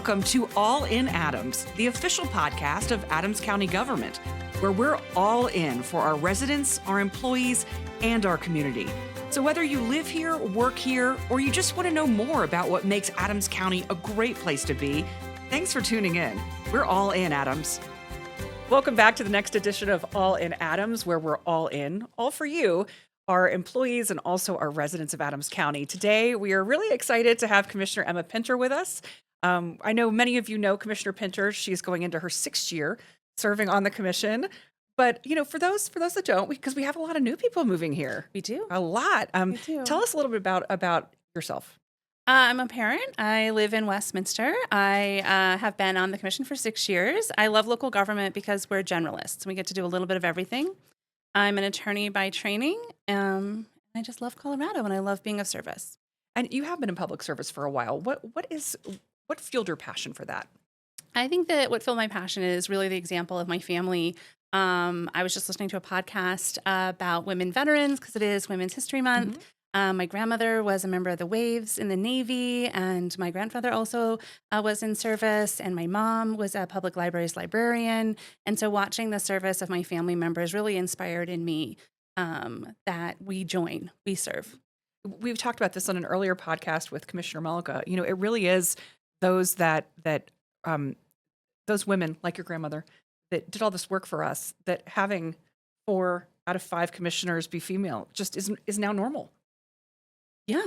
welcome to All in Adams, the official podcast of Adams County government, where we're all in for our residents, our employees, and our community. So whether you live here, work here, or you just want to know more about what makes Adams County a great place to be, thanks for tuning in. We're all in, Adams. Welcome back to the next edition of All in Adams, where we're all in, all for you, our employees and also our residents of Adams County. Today, we are really excited to have Commissioner Emma Pinter with us. I know many of you know Commissioner Pinter. She's going into her 6th year serving on the commission. But, you know, for those that don't, because we have a lot of new people moving here. We do. A lot. We do. Tell us a little bit about yourself. I'm a parent. I live in Westminster. I have been on the commission for 6 years. I love local government because we're generalists. We get to do a little bit of everything. I'm an attorney by training. I just love Colorado, and I love being of service. And you have been in public service for a while. What fueled your passion for that? I think that what fueled my passion is really the example of my family. I was just listening to a podcast about women veterans because it is Women's History Month. Mm-hmm. My grandmother was a member of the Waves in the Navy, and my grandfather also was in service, and my mom was a public library's librarian. And so watching the service of my family members really inspired in me that we serve. We've talked about this on an earlier podcast with Commissioner Malika. You know, it really is those those women like your grandmother that did all this work for us, that having 4 out of 5 commissioners be female just is now normal. Yeah.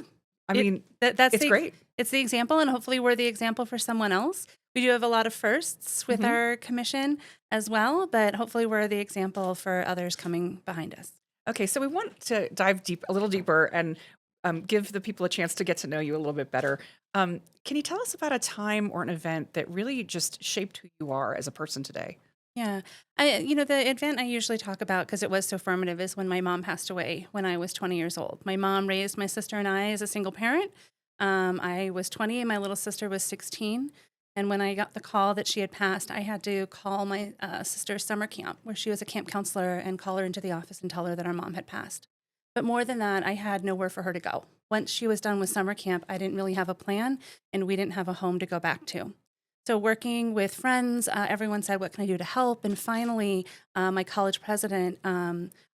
I mean, that's great. It's the example, and hopefully we're the example for someone else. We do have a lot of firsts with our commission as well, but hopefully we're the example for others coming behind us. Okay, so we want to dive a little deeper and give the people a chance to get to know you a little bit better. Can you tell us about a time or an event that really just shaped who you are as a person today? Yeah. The event I usually talk about, because it was so formative, is when my mom passed away when I was 20 years old. My mom raised my sister and I as a single parent. I was 20 and my little sister was 16. And when I got the call that she had passed, I had to call my sister's summer camp, where she was a camp counselor, and call her into the office and tell her that our mom had passed. But more than that, I had nowhere for her to go. Once she was done with summer camp, I didn't really have a plan, and we didn't have a home to go back to. So working with friends, everyone said, what can I do to help? And finally, my college president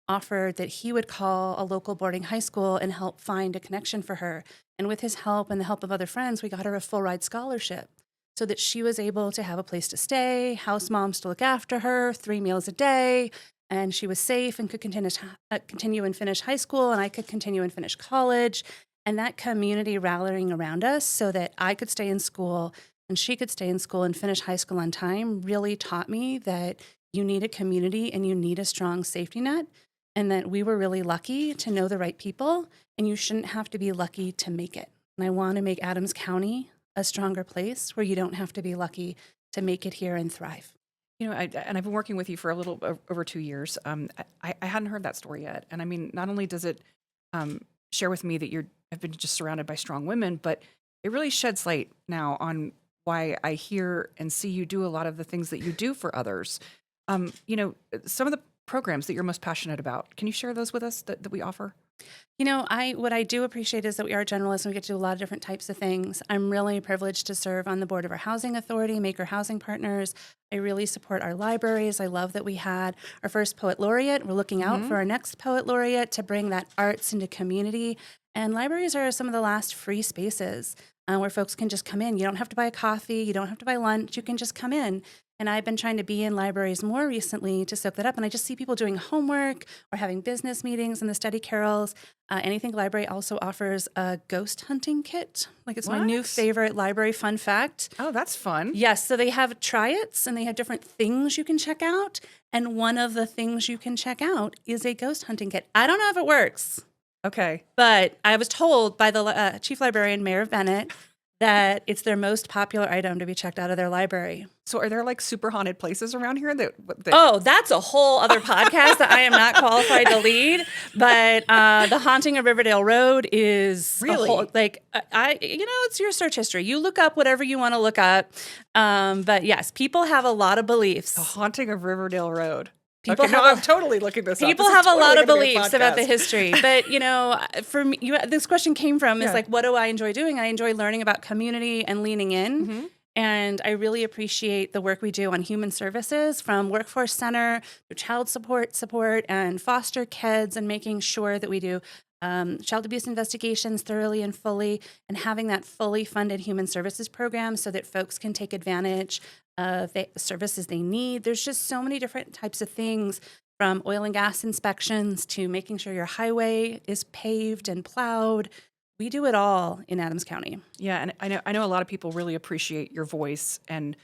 offered that he would call a local boarding high school and help find a connection for her. And with his help and the help of other friends, we got her a full ride scholarship so that she was able to have a place to stay, house moms to look after her, 3 meals a day, and she was safe and could continue and finish high school, and I could continue and finish college. And that community rallying around us so that I could stay in school and she could stay in school and finish high school on time really taught me that you need a community and you need a strong safety net, and that we were really lucky to know the right people, and you shouldn't have to be lucky to make it. And I want to make Adams County a stronger place where you don't have to be lucky to make it here and thrive. You know, I've been working with you for a little over 2 years. I hadn't heard that story yet. And I mean, not only does it share with me that I've been just surrounded by strong women, but it really sheds light now on why I hear and see you do a lot of the things that you do for others. Some of the programs that you're most passionate about, can you share those with us that we offer? What I do appreciate is that we are generalists and we get to do a lot of different types of things. I'm really privileged to serve on the board of our housing authority, Maker Housing Partners. I really support our libraries. I love that we had our first poet laureate. We're looking out for our next poet laureate to bring that arts into community. And libraries are some of the last free spaces where folks can just come in. You don't have to buy a coffee. You don't have to buy lunch. You can just come in. And I've been trying to be in libraries more recently to soak that up. And I just see people doing homework or having business meetings in the study carrels. Anything Library also offers a ghost hunting kit. It's my new favorite library fun fact. Oh, that's fun. Yes. So they have try-its and they have different things you can check out. And one of the things you can check out is a ghost hunting kit. I don't know if it works. Okay. But I was told by the chief librarian, Mayor Bennett, that it's their most popular item to be checked out of their library. So are there super haunted places around here that Oh, that's a whole other podcast that I am not qualified to lead. But The Haunting of Riverdale Road is really it's your search history. You look up whatever you want to look up. But yes, people have a lot of beliefs. The Haunting of Riverdale Road. I'm totally looking this up. People have a lot of beliefs about the history. But, for me, this question came from is what do I enjoy doing? I enjoy learning about community and leaning in. And I really appreciate the work we do on human services, from Workforce Center to child support and foster kids, and making sure that we do child abuse investigations thoroughly and fully, and having that fully funded human services program so that folks can take advantage of the services they need. There's just so many different types of things, from oil and gas inspections to making sure your highway is paved and plowed. We do it all in Adams County. Yeah, and I know a lot of people really appreciate your voice and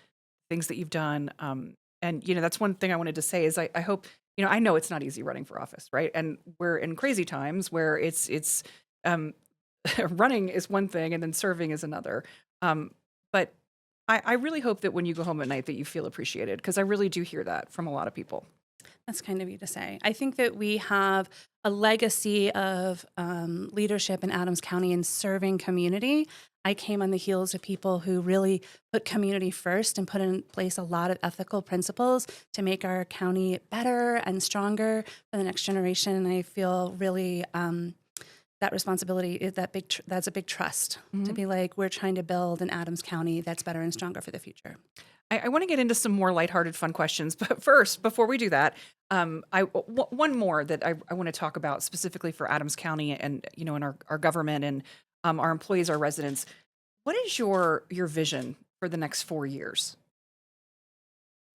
things that you've done. And that's one thing I wanted to say is I hope, I know it's not easy running for office, right? And we're in crazy times where it's running is one thing and then serving is another. But I really hope that when you go home at night that you feel appreciated, because I really do hear that from a lot of people. That's kind of you to say. I think that we have a legacy of leadership in Adams County and serving community. I came on the heels of people who really put community first and put in place a lot of ethical principles to make our county better and stronger for the next generation. And I feel really that responsibility is that's a big trust to be like, we're trying to build an Adams County that's better and stronger for the future. I want to get into some more lighthearted, fun questions, but first, before we do that, one more that I want to talk about specifically for Adams County and in our government and our employees, our residents. What is your vision for the next 4 years?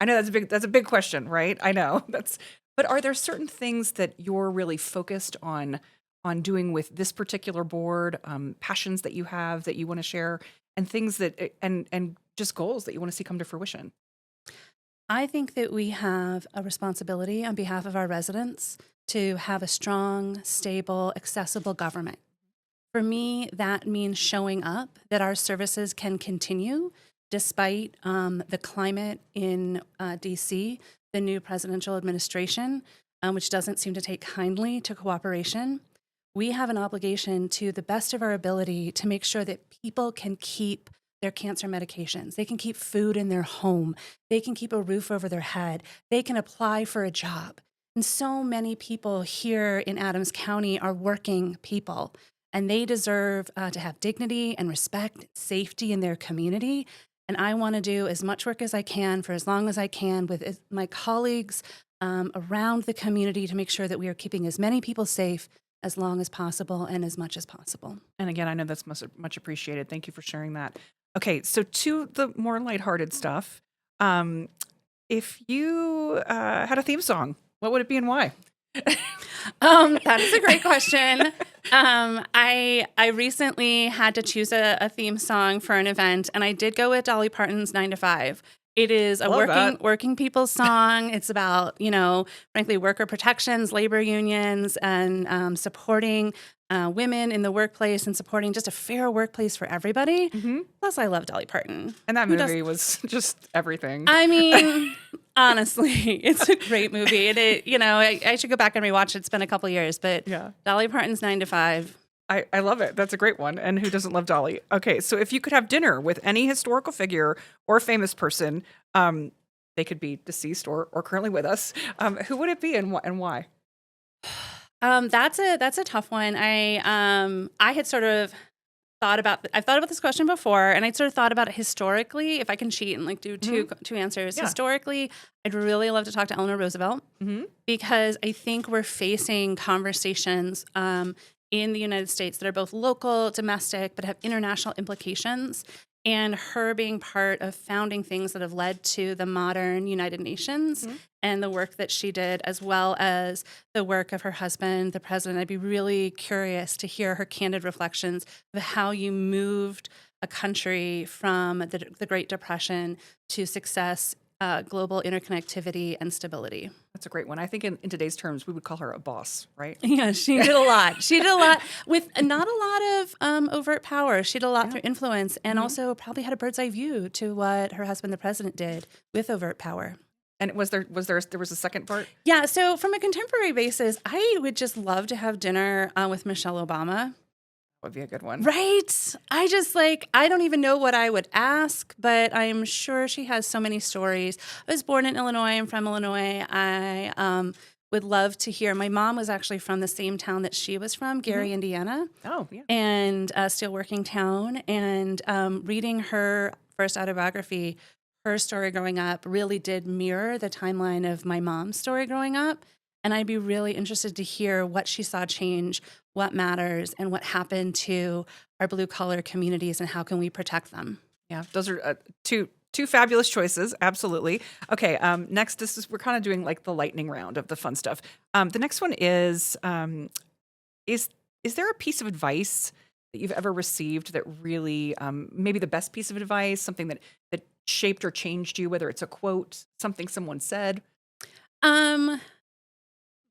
I know that's a big question, right? I know but are there certain things that you're really focused on doing with this particular board, passions that you have that you want to share, and things that and just goals that you want to see come to fruition? I think that we have a responsibility on behalf of our residents to have a strong, stable, accessible government. For me, that means showing up, that our services can continue despite the climate in DC, the new presidential administration, which doesn't seem to take kindly to cooperation. We have an obligation to the best of our ability to make sure that people can keep their cancer medications. They can keep food in their home. They can keep a roof over their head. They can apply for a job. And so many people here in Adams County are working people, and they deserve to have dignity and respect, safety in their community. And I want to do as much work as I can for as long as I can with my colleagues around the community to make sure that we are keeping as many people safe as long as possible and as much as possible. And again, I know that's much appreciated. Thank you for sharing that. Okay, so to the more lighthearted stuff, if you had a theme song, what would it be and why? That is a great question. I recently had to choose a theme song for an event, and I did go with Dolly Parton's 9 to 5. It is a working people's song. It's about, frankly, worker protections, labor unions, and supporting women in the workplace and supporting just a fair workplace for everybody. Mm-hmm. Plus, I love Dolly Parton. And that movie was just everything. I mean, honestly, it's a great movie. And I should go back and rewatch it. It's been a couple years, but yeah. Dolly Parton's 9 to 5. I love it. That's a great one. And who doesn't love Dolly? Okay, so if you could have dinner with any historical figure or famous person, they could be deceased or currently with us, who would it be and why? That's a tough one. I had sort of I've thought about this question before, and I'd sort of thought about it historically, if I can cheat and do two answers. Yeah. Historically, I'd really love to talk to Eleanor Roosevelt because I think we're facing conversations in the United States that are both local, domestic, but have international implications. And her being part of founding things that have led to the modern United Nations and the work that she did, as well as the work of her husband, the president. I'd be really curious to hear her candid reflections of how you moved a country from the Great Depression to success, global interconnectivity, and stability. That's a great one. I think in today's terms, we would call her a boss, right? Yeah, she did a lot. She did a lot with not a lot of overt power. She did a lot through influence, and also probably had a bird's eye view to what her husband, the president, did with overt power. And was there a second part? Yeah. So from a contemporary basis, I would just love to have dinner with Michelle Obama. Would be a good one. Right. I don't even know what I would ask, but I'm sure she has so many stories. I was born in Illinois. I'm from Illinois. I would love to hear. My mom was actually from the same town that she was from, Gary, Indiana. Oh, yeah. And a steelworking town. And reading her first autobiography, her story growing up really did mirror the timeline of my mom's story growing up. And I'd be really interested to hear what she saw change, what matters, and what happened to our blue collar communities and how can we protect them. Yeah, those are two fabulous choices. Absolutely. Okay. Next, we're kind of doing like the lightning round of the fun stuff. The next one is there a piece of advice that you've ever received that really, maybe the best piece of advice, something that shaped or changed you, whether it's a quote, something someone said?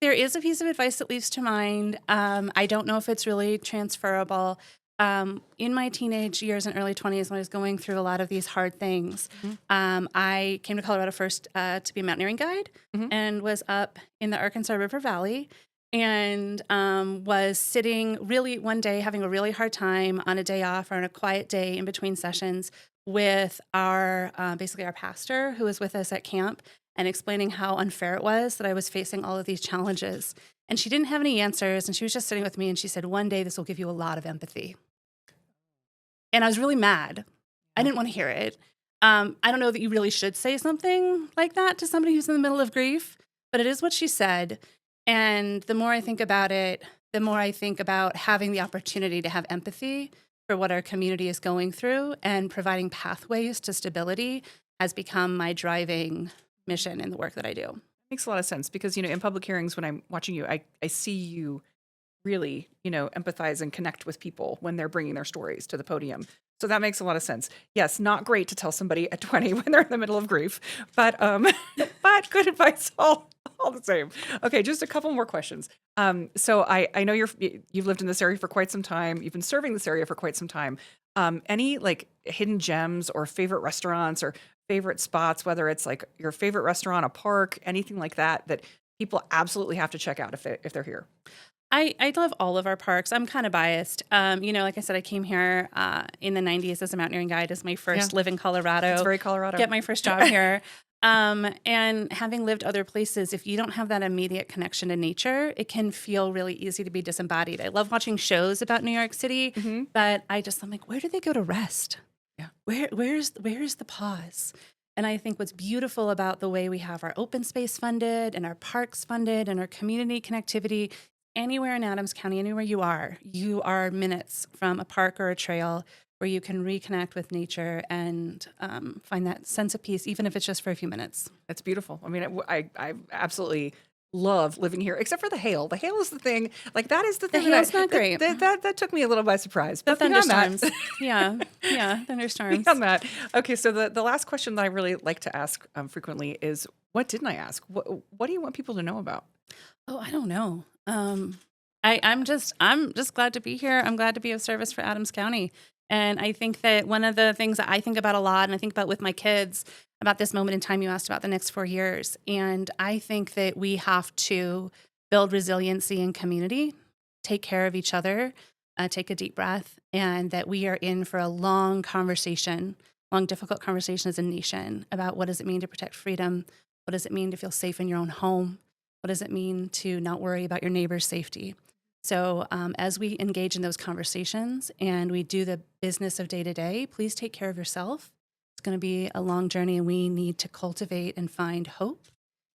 There is a piece of advice that leaps to mind. I don't know if it's really transferable. In my teenage years and early 20s, when I was going through a lot of these hard things, I came to Colorado first to be a mountaineering guide and was up in the Arkansas River Valley and was sitting really one day having a really hard time on a day off or on a quiet day in between sessions with our basically our pastor who was with us at camp and explaining how unfair it was that I was facing all of these challenges. And she didn't have any answers, and she was just sitting with me, and she said, one day this will give you a lot of empathy. And I was really mad. I didn't want to hear it. I don't know that you really should say something like that to somebody who's in the middle of grief, but it is what she said. And the more I think about it, the more I think about having the opportunity to have empathy for what our community is going through, and providing pathways to stability has become my driving mission in the work that I do. Makes a lot of sense because, in public hearings, when I'm watching you, I see you really, empathize and connect with people when they're bringing their stories to the podium. So that makes a lot of sense. Yes, not great to tell somebody at 20 when they're in the middle of grief, but but good advice all the same. Okay, just a couple more questions. So I know you've lived in this area for quite some time. You've been serving this area for quite some time. Any like hidden gems or favorite restaurants or favorite spots, whether it's like your favorite restaurant, a park, anything like that people absolutely have to check out if they're here? I love all of our parks. I'm kind of biased. Like I said, I came here in the 90s as a mountaineering guide as my first live in Colorado. It's very Colorado. Get my first job here. And having lived other places, if you don't have that immediate connection to nature, it can feel really easy to be disembodied. I love watching shows about New York City, but I'm like, where do they go to rest? Yeah. Where's the pause? And I think what's beautiful about the way we have our open space funded and our parks funded and our community connectivity, anywhere in Adams County, anywhere you are minutes from a park or a trail where you can reconnect with nature and find that sense of peace, even if it's just for a few minutes. That's beautiful. I mean, I absolutely love living here, except for the hail. The hail is the thing. Like that is the thing. The hail's not great. That took me a little by surprise. The But beyond thunderstorms. that, Thunderstorms. beyond that. Okay, so the last question that I really like to ask frequently is, what didn't I ask? What do you want people to know about? Oh, I don't know. I'm just glad to be here. I'm glad to be of service for Adams County. And I think that one of the things that I think about a lot, and I think about with my kids, about this moment in time you asked about the next 4 years. And I think that we have to build resiliency in community, take care of each other, take a deep breath, and that we are in for a long difficult conversation as a nation about what does it mean to protect freedom? What does it mean to feel safe in your own home? What does it mean to not worry about your neighbor's safety? So as we engage in those conversations and we do the business of day to day, please take care of yourself. It's going to be a long journey, and we need to cultivate and find hope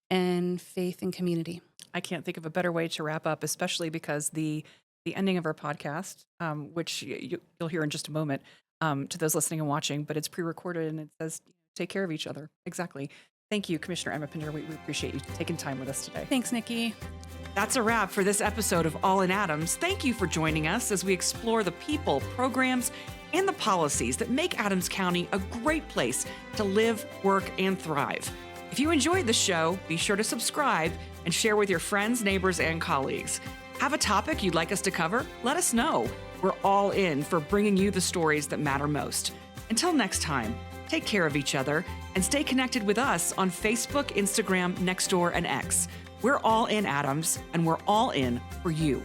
and faith in community. I can't think of a better way to wrap up, especially because the ending of our podcast, which you'll hear in just a moment, to those listening and watching, but it's pre-recorded and it says, take care of each other. Exactly. Thank you, Commissioner Emma Pinder. We appreciate you taking time with us today. Thanks, Nikki. That's a wrap for this episode of All in Adams. Thank you for joining us as we explore the people, programs, and the policies that make Adams County a great place to live, work, and thrive. If you enjoyed the show, be sure to subscribe and share with your friends, neighbors, and colleagues. Have a topic you'd like us to cover? Let us know. We're all in for bringing you the stories that matter most. Until next time, take care of each other and stay connected with us on Facebook, Instagram, Nextdoor, and X. We're all in Adams, and we're all in for you.